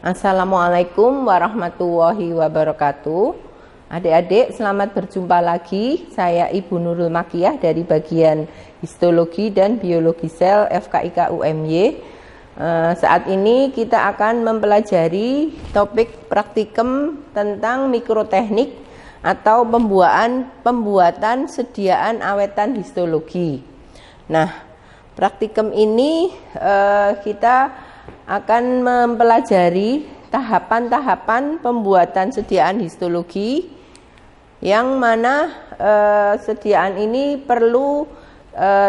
Assalamualaikum warahmatullahi wabarakatuh. Adik-adik, selamat berjumpa lagi. Saya Ibu Nurul Makiyah dari bagian Histologi dan Biologi Sel FKIK UMY. Saat ini kita akan mempelajari topik praktikum tentang mikroteknik atau pembuatan sediaan awetan histologi. Nah, praktikum ini kita akan mempelajari tahapan-tahapan pembuatan sediaan histologi, yang mana sediaan ini perlu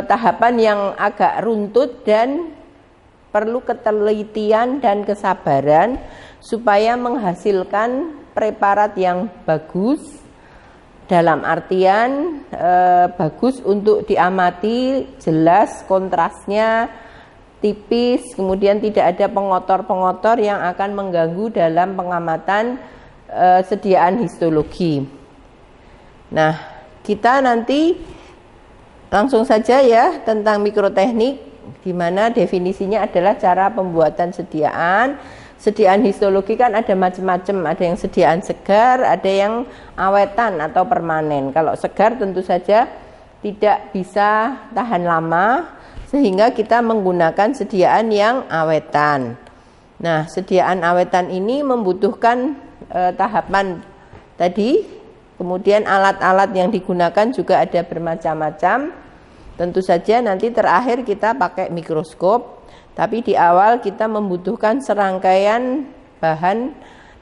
tahapan yang agak runtut dan perlu ketelitian dan kesabaran supaya menghasilkan preparat yang bagus, dalam artian bagus untuk diamati, jelas kontrasnya, tipis, kemudian tidak ada pengotor-pengotor yang akan mengganggu dalam pengamatan sediaan histologi. Nah, kita nanti langsung saja ya tentang mikroteknik, di mana definisinya adalah cara pembuatan sediaan. Sediaan histologi kan ada macam-macam, ada yang sediaan segar, ada yang awetan atau permanen. Kalau segar tentu saja tidak bisa tahan lama, sehingga kita menggunakan sediaan yang awetan. Nah, sediaan awetan ini membutuhkan tahapan tadi, kemudian alat-alat yang digunakan juga ada bermacam-macam. Tentu saja nanti terakhir kita pakai mikroskop, tapi di awal kita membutuhkan serangkaian bahan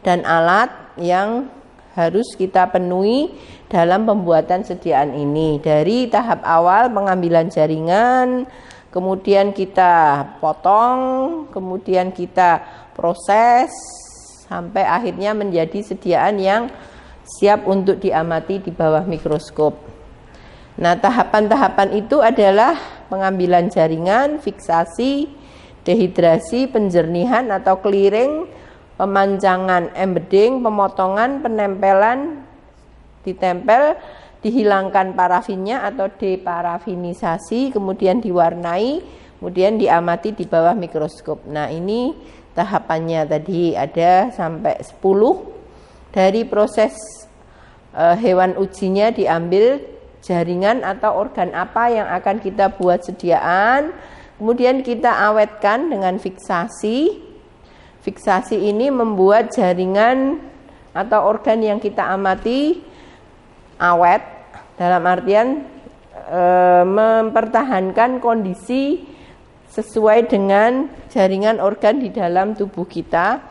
dan alat yang harus kita penuhi dalam pembuatan sediaan ini. Dari tahap awal pengambilan jaringan, kemudian kita potong, kemudian kita proses sampai akhirnya menjadi sediaan yang siap untuk diamati di bawah mikroskop. Nah, tahapan-tahapan itu adalah pengambilan jaringan, fiksasi, dehidrasi, penjernihan atau clearing, pemancangan, embedding, pemotongan, penempelan, ditempel, dihilangkan parafinnya atau deparafinisasi, kemudian diwarnai, kemudian diamati di bawah mikroskop. Nah, ini tahapannya tadi ada sampai 10. Dari proses hewan ujinya diambil jaringan atau organ apa yang akan kita buat sediaan, kemudian kita awetkan dengan fiksasi. Fiksasi ini membuat jaringan atau organ yang kita amati awet, dalam artian mempertahankan kondisi sesuai dengan jaringan organ di dalam tubuh kita.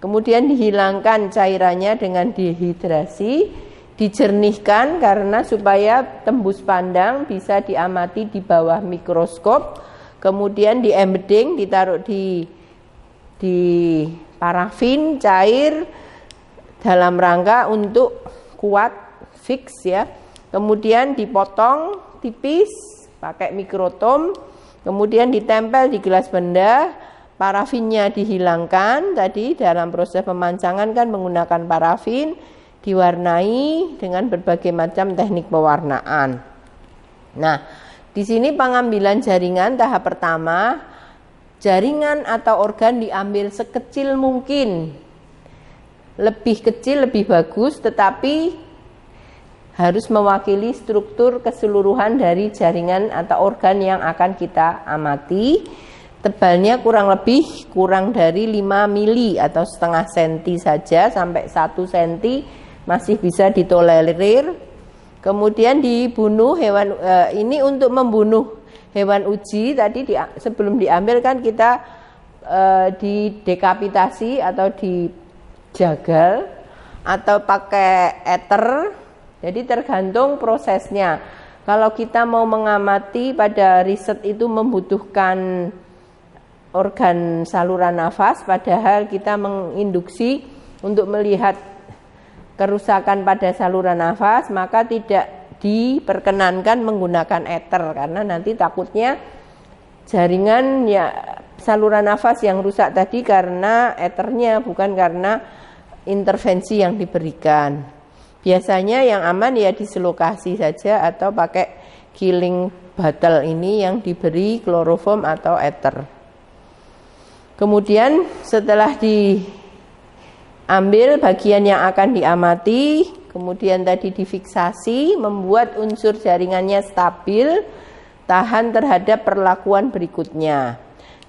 Kemudian dihilangkan cairannya dengan dehidrasi, dijernihkan karena supaya tembus pandang bisa diamati di bawah mikroskop. Kemudian di embedding, ditaruh di parafin cair dalam rangka untuk kuat, fix ya. Kemudian dipotong tipis pakai mikrotom, kemudian ditempel di gelas benda, parafinnya dihilangkan. Tadi dalam proses pemancangan kan menggunakan parafin, diwarnai dengan berbagai macam teknik pewarnaan. Nah, di sini pengambilan jaringan tahap pertama, jaringan atau organ diambil sekecil mungkin. Lebih kecil lebih bagus, tetapi harus mewakili struktur keseluruhan dari jaringan atau organ yang akan kita amati. Tebalnya kurang dari 5 mili atau setengah senti saja, sampai 1 senti masih bisa ditolerir. Kemudian dibunuh hewan ini untuk membunuh hewan uji. Tadi sebelum diambil kan kita didekapitasi atau dijagal atau pakai ether. Jadi tergantung prosesnya. Kalau kita mau mengamati pada riset itu membutuhkan organ saluran nafas, padahal kita menginduksi untuk melihat kerusakan pada saluran nafas, maka tidak diperkenankan menggunakan ether karena nanti takutnya jaringan ya saluran nafas yang rusak tadi karena ethernya, bukan karena intervensi yang diberikan. Biasanya yang aman ya dislokasi saja atau pakai killing bottle ini yang diberi kloroform atau ether. Kemudian setelah ambil bagian yang akan diamati, kemudian tadi difiksasi, membuat unsur jaringannya stabil, tahan terhadap perlakuan berikutnya.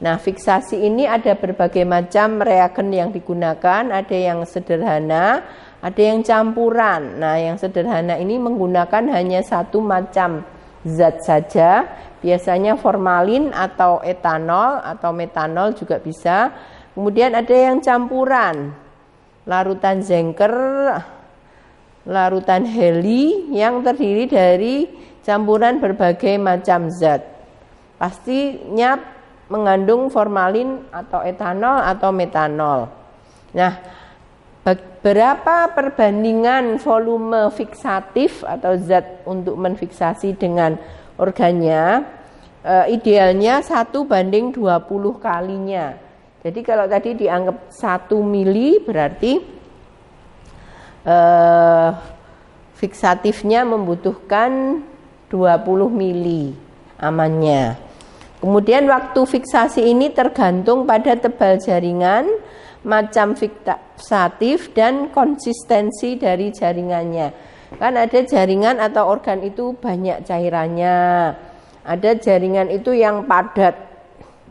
Nah, fiksasi ini ada berbagai macam reagen yang digunakan, ada yang sederhana, ada yang campuran. Nah, yang sederhana ini menggunakan hanya satu macam zat saja, biasanya formalin atau etanol atau metanol juga bisa. Kemudian ada yang campuran, larutan zinker, larutan heli yang terdiri dari campuran berbagai macam zat. Pastinya mengandung formalin atau etanol atau metanol. Nah, berapa perbandingan volume fiksatif atau zat untuk menfiksasi dengan organnya? Idealnya 1:20 kalinya. Jadi kalau tadi dianggap 1 mili berarti fiksatifnya membutuhkan 20 mili amannya. Kemudian waktu fiksasi ini tergantung pada tebal jaringan, macam fiksatif dan konsistensi dari jaringannya. Kan ada jaringan atau organ itu banyak cairannya. Ada jaringan itu yang padat,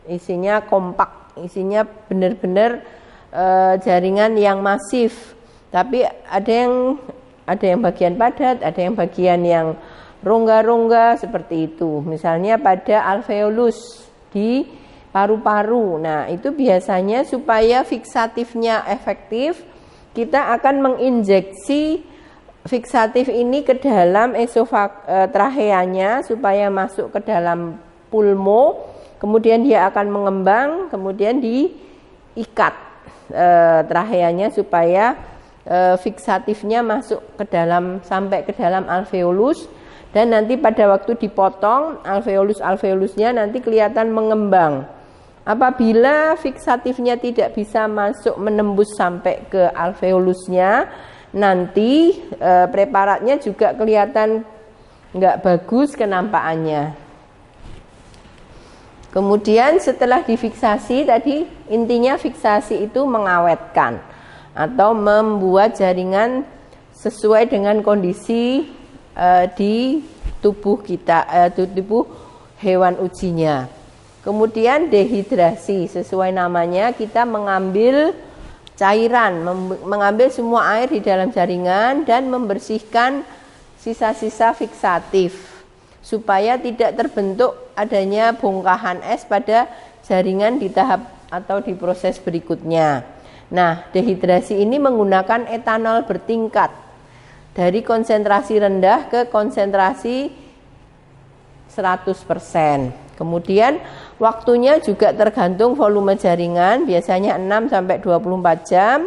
isinya kompak, isinya benar-benar jaringan yang masif. Tapi ada yang bagian padat, ada yang bagian yang rongga-rongga seperti itu. Misalnya pada alveolus di paru-paru. Nah, itu biasanya supaya fiksatifnya efektif, kita akan menginjeksi fiksatif ini ke dalam tracheanya supaya masuk ke dalam pulmo. Kemudian dia akan mengembang, kemudian diikat tracheanya supaya fiksatifnya masuk ke dalam sampai ke dalam alveolus, dan nanti pada waktu dipotong alveolusnya nanti kelihatan mengembang. Apabila fiksatifnya tidak bisa masuk menembus sampai ke alveolusnya, nanti preparatnya juga kelihatan nggak bagus kenampakannya. Kemudian setelah difiksasi tadi, intinya fiksasi itu mengawetkan atau membuat jaringan sesuai dengan kondisi di tubuh kita, tubuh hewan ujinya. Kemudian dehidrasi, sesuai namanya kita mengambil cairan, mengambil semua air di dalam jaringan dan membersihkan sisa-sisa fiksatif supaya tidak terbentuk adanya bongkahan es pada jaringan di tahap atau di proses berikutnya. Nah, dehidrasi ini menggunakan etanol bertingkat dari konsentrasi rendah ke konsentrasi 100%. Kemudian waktunya juga tergantung volume jaringan, biasanya 6 sampai 24 jam.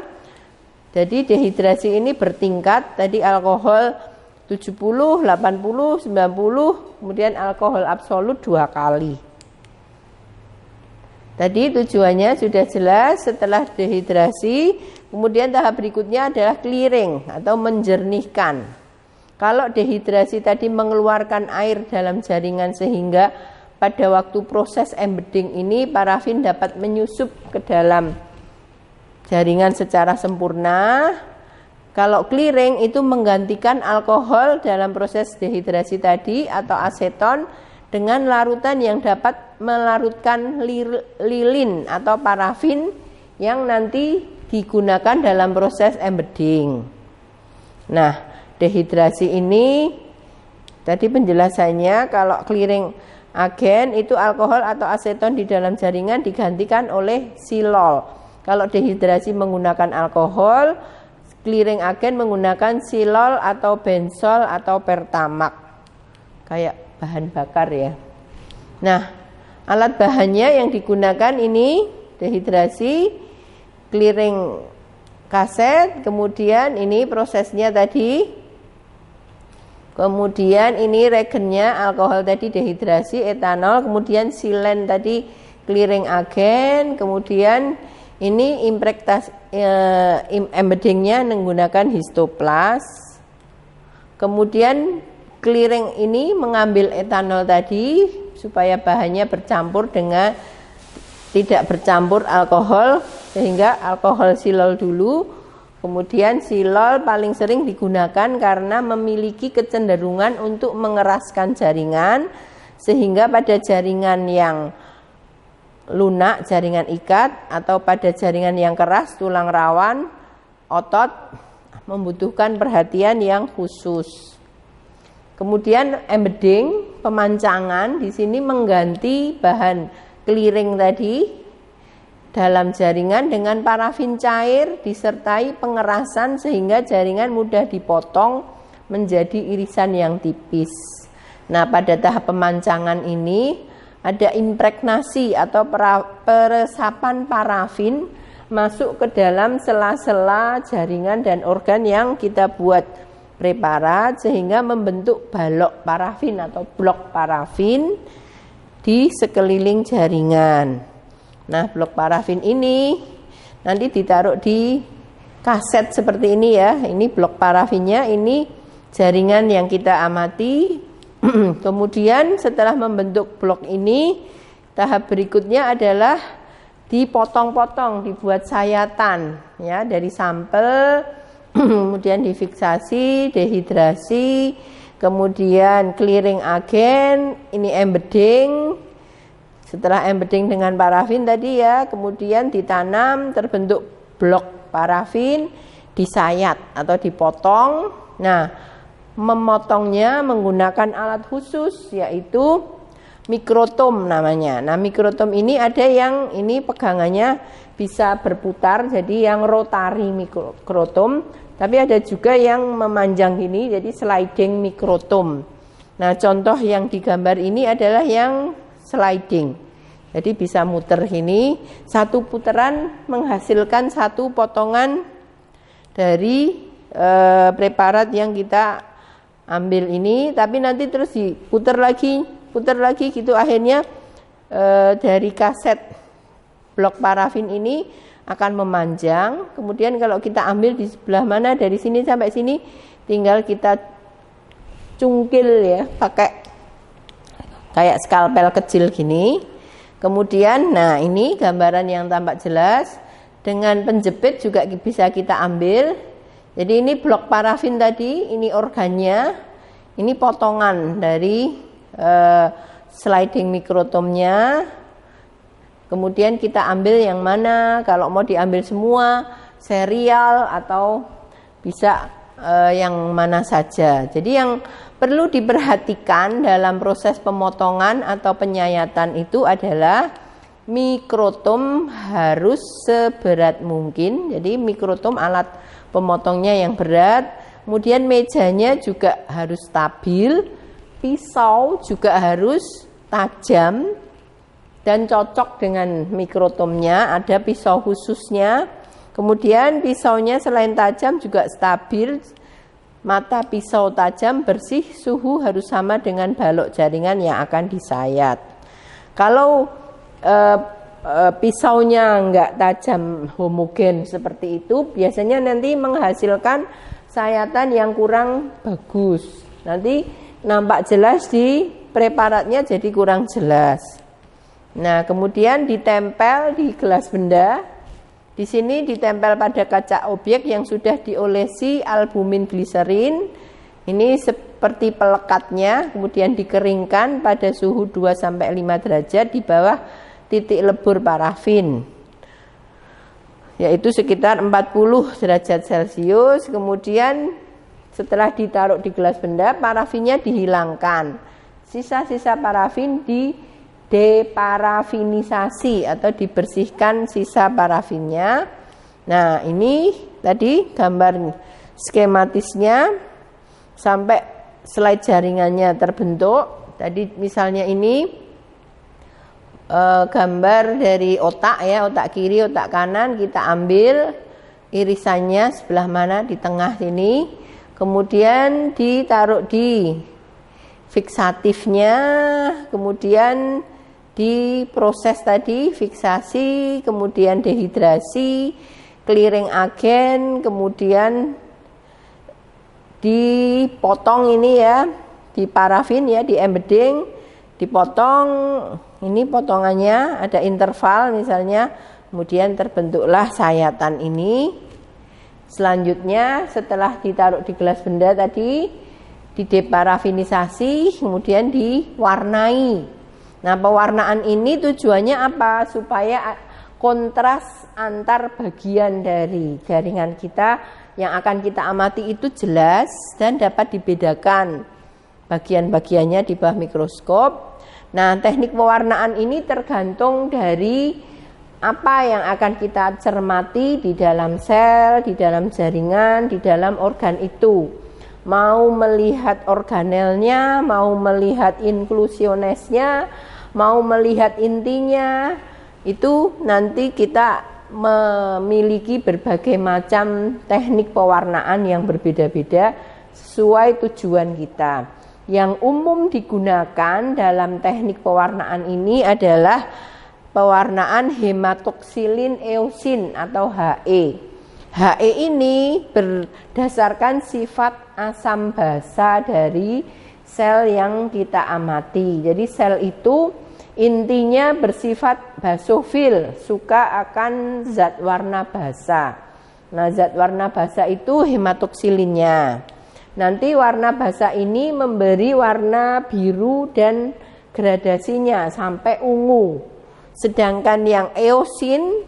Jadi dehidrasi ini bertingkat, tadi alkohol 70, 80, 90, kemudian alkohol absolut 2 kali. Tadi tujuannya sudah jelas. Setelah dehidrasi, kemudian tahap berikutnya adalah clearing atau menjernihkan. Kalau dehidrasi tadi mengeluarkan air dalam jaringan sehingga pada waktu proses embedding ini parafin dapat menyusup ke dalam jaringan secara sempurna. Kalau clearing itu menggantikan alkohol dalam proses dehidrasi tadi atau aseton dengan larutan yang dapat melarutkan lilin atau parafin yang nanti digunakan dalam proses embedding. Nah, dehidrasi ini tadi penjelasannya, kalau clearing agen itu alkohol atau aseton di dalam jaringan digantikan oleh silol. Kalau dehidrasi menggunakan alkohol, clearing agen menggunakan silol atau bensol atau pertamak, kayak bahan bakar ya. Nah, alat bahannya yang digunakan ini dehidrasi, clearing kaset, kemudian ini prosesnya tadi, kemudian ini reagennya alkohol tadi dehidrasi, etanol, kemudian silen tadi clearing agen, kemudian ini embeddingnya menggunakan histoplas, kemudian clearing ini mengambil etanol tadi supaya bahannya bercampur dengan tidak bercampur alkohol, sehingga alkohol silol dulu, Kemudian silol paling sering digunakan karena memiliki kecenderungan untuk mengeraskan jaringan, sehingga pada jaringan yang lunak, jaringan ikat, atau pada jaringan yang keras, tulang rawan, otot, membutuhkan perhatian yang khusus. Kemudian embedding, pemancangan, di sini mengganti bahan clearing tadi dalam jaringan dengan parafin cair disertai pengerasan sehingga jaringan mudah dipotong menjadi irisan yang tipis. Nah, pada tahap pemancangan ini ada impregnasi atau peresapan parafin masuk ke dalam sela-sela jaringan dan organ yang kita buat preparat sehingga membentuk balok parafin atau blok parafin di sekeliling jaringan. Nah, blok parafin ini nanti ditaruh di kaset seperti ini ya. Ini blok parafinnya, ini jaringan yang kita amati. Kemudian setelah membentuk blok ini, tahap berikutnya adalah dipotong-potong, dibuat sayatan ya dari sampel, kemudian difiksasi, dehidrasi, kemudian clearing agen, ini embedding. Setelah embedding dengan parafin tadi ya, kemudian ditanam, terbentuk blok parafin, disayat atau dipotong. Nah, memotongnya menggunakan alat khusus yaitu mikrotom namanya. Nah, mikrotom ini ada yang ini pegangannya bisa berputar, jadi yang rotari mikrotom, tapi ada juga yang memanjang ini, jadi sliding mikrotom. Nah, contoh yang digambar ini adalah yang sliding. Jadi bisa muter ini, satu putaran menghasilkan satu potongan dari preparat yang kita ambil ini, tapi nanti terus diputar lagi, putar lagi gitu, akhirnya dari kaset blok parafin ini akan memanjang. Kemudian kalau kita ambil di sebelah mana, dari sini sampai sini, tinggal kita cungkil ya, pakai kayak skalpel kecil gini. Kemudian, nah ini gambaran yang tampak jelas. Dengan penjepit juga bisa kita ambil. Jadi ini blok parafin tadi, ini organnya, ini potongan dari sliding mikrotomnya. Kemudian kita ambil yang mana, kalau mau diambil semua, serial atau bisa yang mana saja. Jadi yang perlu diperhatikan dalam proses pemotongan atau penyayatan itu adalah mikrotom harus seberat mungkin. Jadi mikrotom alat pemotongnya yang berat, kemudian mejanya juga harus stabil, pisau juga harus tajam dan cocok dengan mikrotomnya, ada pisau khususnya. Kemudian pisaunya selain tajam juga stabil, mata pisau tajam, bersih, suhu harus sama dengan balok jaringan yang akan disayat. Kalau pisaunya enggak tajam homogen seperti itu, biasanya nanti menghasilkan sayatan yang kurang bagus. Nanti nampak jelas di preparatnya jadi kurang jelas. Nah, kemudian ditempel di gelas benda. Di sini ditempel pada kaca objek yang sudah diolesi albumin gliserin. Ini seperti pelekatnya, kemudian dikeringkan pada suhu 2-5 derajat di bawah titik lebur parafin, yaitu sekitar 40 derajat Celcius. Kemudian setelah ditaruh di gelas benda, parafinnya dihilangkan. Sisa-sisa parafin deparafinisasi atau dibersihkan sisa parafinnya. Nah, ini tadi gambar skematisnya sampai slide jaringannya terbentuk. Tadi misalnya ini gambar dari otak ya, otak kiri, otak kanan, kita ambil irisannya sebelah mana, di tengah sini. Kemudian ditaruh di fiksatifnya, kemudian diproses tadi, fiksasi, kemudian dehidrasi, clearing agen, kemudian dipotong ini ya, di parafin ya, di embedding, dipotong. Ini potongannya ada interval misalnya, kemudian terbentuklah sayatan ini. Selanjutnya setelah ditaruh di gelas benda tadi, dideparafinisasi, kemudian diwarnai. Nah, pewarnaan ini tujuannya apa? Supaya kontras antar bagian dari jaringan kita yang akan kita amati itu jelas dan dapat dibedakan bagian-bagiannya di bawah mikroskop. Nah, teknik pewarnaan ini tergantung dari apa yang akan kita cermati di dalam sel, di dalam jaringan, di dalam organ itu. Mau melihat organelnya, mau melihat inklusionesnya, mau melihat intinya, itu nanti kita memiliki berbagai macam teknik pewarnaan yang berbeda-beda sesuai tujuan kita. Yang umum digunakan dalam teknik pewarnaan ini adalah pewarnaan hematoksilin eosin atau He. He ini berdasarkan sifat asam basa dari sel yang kita amati. Jadi sel itu intinya bersifat basofil, suka akan zat warna basa. Nah, zat warna basa itu hematoksilinnya. Nanti warna basa ini memberi warna biru dan gradasinya sampai ungu. Sedangkan yang eosin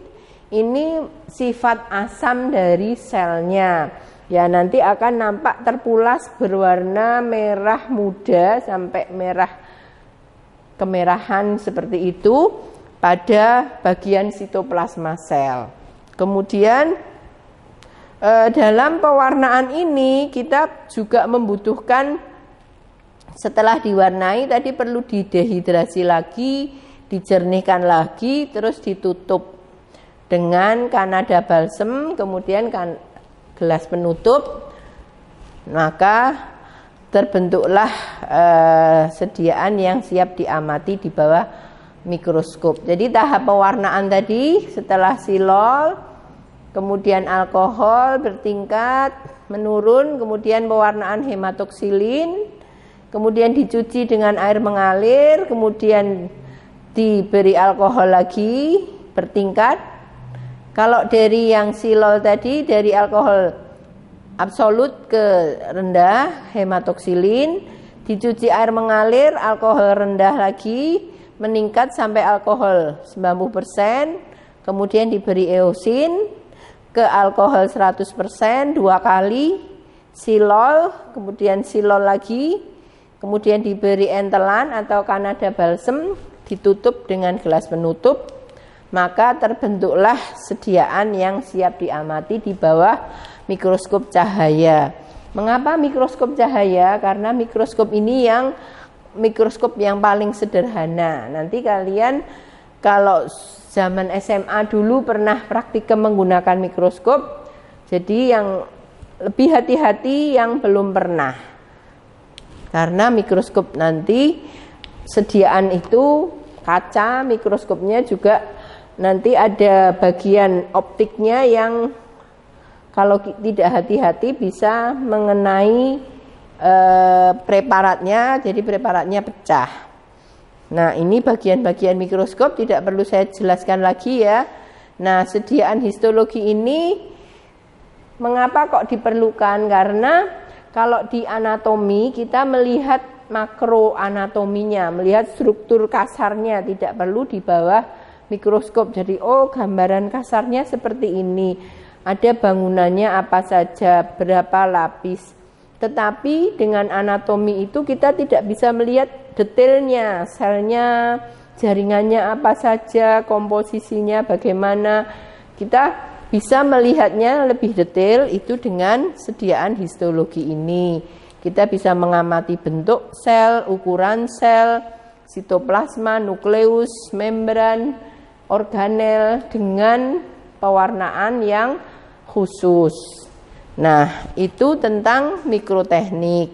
ini sifat asam dari selnya. Ya, nanti akan nampak terpulas berwarna merah muda sampai merah kemerahan seperti itu pada bagian sitoplasma sel. Kemudian dalam pewarnaan ini kita juga membutuhkan, setelah diwarnai tadi perlu didehidrasi lagi, dijernihkan lagi, terus ditutup dengan Kanada balsam, kemudian gelas penutup, maka terbentuklah sediaan yang siap diamati di bawah mikroskop. Jadi tahap pewarnaan tadi setelah silol, kemudian alkohol bertingkat menurun, kemudian pewarnaan hematoksilin, kemudian dicuci dengan air mengalir, kemudian diberi alkohol lagi bertingkat. Kalau dari yang silol tadi, dari alkohol absolut ke rendah, hematoksilin, dicuci air mengalir, alkohol rendah lagi, meningkat sampai alkohol 90%, kemudian diberi eosin, ke alkohol 100% 2 kali, silol, kemudian silol lagi, kemudian diberi entelan atau Kanada balsam, ditutup dengan gelas penutup, maka terbentuklah sediaan yang siap diamati di bawah mikroskop cahaya. Mengapa mikroskop cahaya? Karena mikroskop ini mikroskop yang paling sederhana. Nanti kalian kalau zaman SMA dulu pernah praktikum menggunakan mikroskop, jadi yang lebih hati-hati yang belum pernah, karena mikroskop nanti sediaan itu kaca, mikroskopnya juga nanti ada bagian optiknya yang kalau tidak hati-hati bisa mengenai preparatnya, jadi preparatnya pecah. Nah, ini bagian-bagian mikroskop tidak perlu saya jelaskan lagi ya. Nah, sediaan histologi ini mengapa kok diperlukan? Karena kalau di anatomi kita melihat makroanatominya, melihat struktur kasarnya, tidak perlu di bawah mikroskop. Jadi, gambaran kasarnya seperti ini. Ada bangunannya apa saja, berapa lapis. Tetapi dengan anatomi itu kita tidak bisa melihat detailnya, selnya, jaringannya apa saja, komposisinya bagaimana. Kita bisa melihatnya lebih detail itu dengan sediaan histologi ini. Kita bisa mengamati bentuk sel, ukuran sel, sitoplasma, nukleus, membran, organel dengan pewarnaan yang khusus. Nah, itu tentang mikroteknik.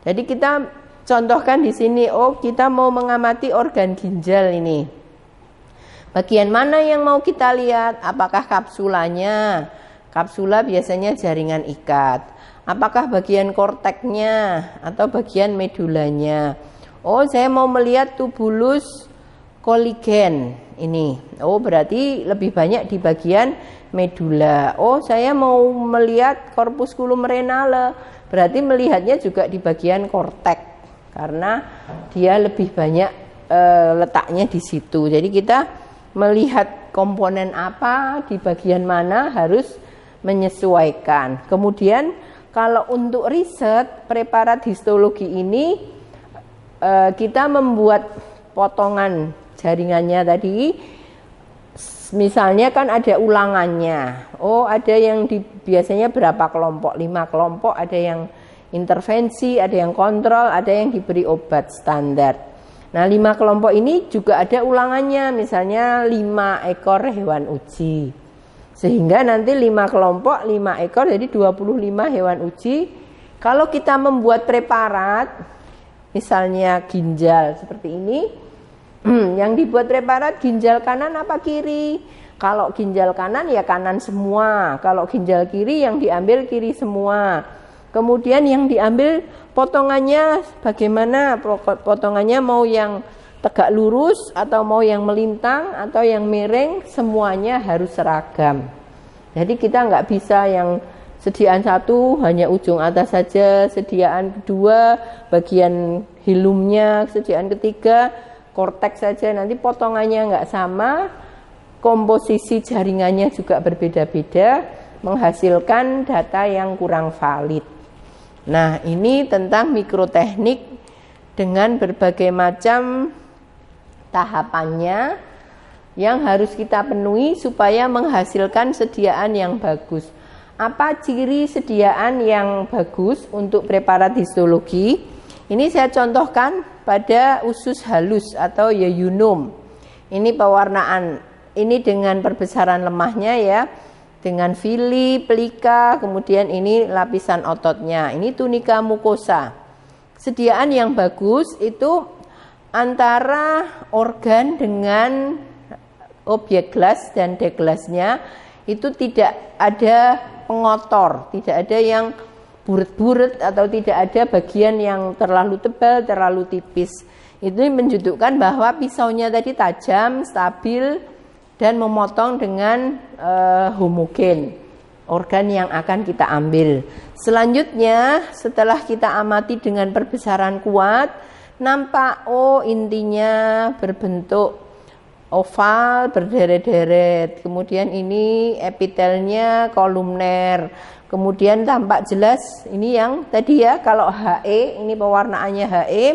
Jadi kita contohkan di sini, kita mau mengamati organ ginjal ini. Bagian mana yang mau kita lihat? Apakah kapsulanya? Kapsula biasanya jaringan ikat. Apakah bagian korteknya atau bagian medulanya? Saya mau melihat tubulus koligen ini. Berarti lebih banyak di bagian medula. Oh, saya mau melihat corpusculum renale, berarti melihatnya juga di bagian korteks karena dia lebih banyak letaknya di situ. Jadi kita melihat komponen apa di bagian mana harus menyesuaikan. Kemudian kalau untuk riset preparat histologi ini kita membuat potongan jaringannya tadi. Misalnya kan ada ulangannya. Oh, ada yang biasanya berapa kelompok? 5 kelompok, ada yang intervensi, ada yang kontrol, ada yang diberi obat standar. Nah, 5 kelompok ini juga ada ulangannya, misalnya 5 ekor hewan uji. Sehingga nanti 5 kelompok, 5 ekor, jadi 25 hewan uji. Kalau kita membuat preparat, misalnya ginjal seperti ini, yang dibuat preparat ginjal kanan apa kiri? Kalau ginjal kanan ya kanan semua. Kalau ginjal kiri yang diambil kiri semua. Kemudian yang diambil potongannya bagaimana? Potongannya mau yang tegak lurus atau mau yang melintang atau yang miring, semuanya harus seragam. Jadi kita nggak bisa yang sediaan satu hanya ujung atas saja, sediaan kedua bagian hilumnya, sediaan ketiga korteks saja, nanti potongannya nggak sama, komposisi jaringannya juga berbeda-beda, menghasilkan data yang kurang valid. Nah, ini tentang mikroteknik dengan berbagai macam tahapannya yang harus kita penuhi supaya menghasilkan sediaan yang bagus. Apa ciri sediaan yang bagus untuk preparat histologi? Ini saya contohkan pada usus halus atau yeyunum. Ini pewarnaan, ini dengan perbesaran lemahnya ya, dengan villi, pelika, kemudian ini lapisan ototnya. Ini tunika mukosa. Sediaan yang bagus itu antara organ dengan objek glas dan deglasnya itu tidak ada pengotor, tidak ada yang buret-buret atau tidak ada bagian yang terlalu tebal, terlalu tipis. Itu menunjukkan bahwa pisaunya tadi tajam, stabil, dan memotong dengan homogen organ yang akan kita ambil. Selanjutnya, setelah kita amati dengan perbesaran kuat, nampak intinya berbentuk oval berderet-deret. Kemudian ini epitelnya kolumner. Kemudian tampak jelas ini yang tadi ya, kalau HE ini pewarnaannya HE,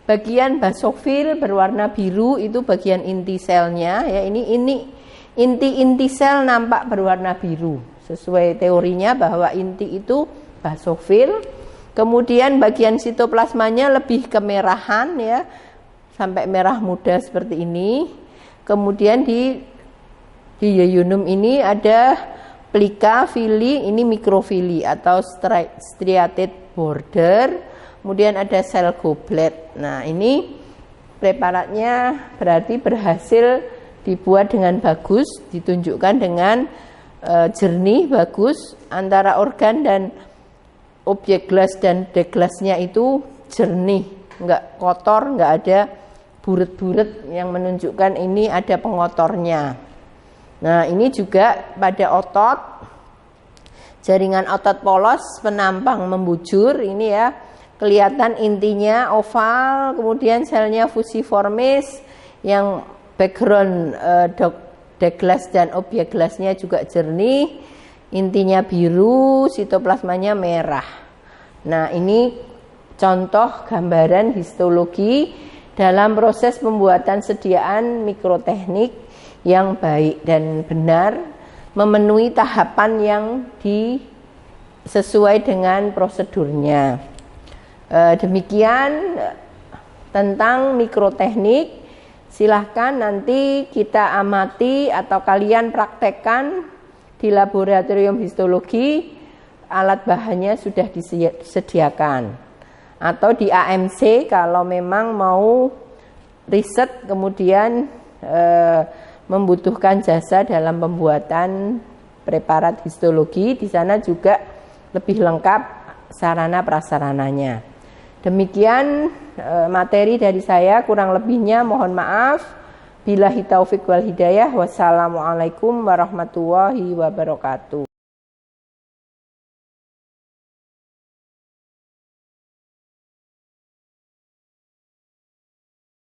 bagian basofil berwarna biru itu bagian inti selnya ya, ini inti sel nampak berwarna biru sesuai teorinya bahwa inti itu basofil. Kemudian bagian sitoplasmanya lebih kemerahan ya, sampai merah muda seperti ini. Kemudian di yeyunum ini ada plika, villi, ini mikrofili atau striated border. Kemudian ada sel goblet. Nah, ini preparatnya berarti berhasil dibuat dengan bagus, ditunjukkan dengan jernih, bagus. Antara organ dan objek glas dan deglasnya itu jernih, enggak kotor, enggak ada buret-buret yang menunjukkan ini ada pengotornya. Nah, ini juga pada otot, jaringan otot polos penampang membujur, ini ya, kelihatan intinya oval, kemudian selnya fusiformis, yang background deglas dan objek glasnya juga jernih, intinya biru, sitoplasmanya merah. Nah, ini contoh gambaran histologi dalam proses pembuatan sediaan mikroteknik yang baik dan benar, memenuhi tahapan yang sesuai dengan prosedurnya. Demikian tentang mikroteknik. Silahkan nanti kita amati atau kalian praktekkan di laboratorium histologi, alat bahannya sudah disediakan. Atau di AMC kalau memang mau riset kemudian membutuhkan jasa dalam pembuatan preparat histologi, di sana juga lebih lengkap sarana prasarananya. Demikian materi dari saya, kurang lebihnya mohon maaf. Billahi taufik wal hidayah. Wassalamualaikum warahmatullahi wabarakatuh.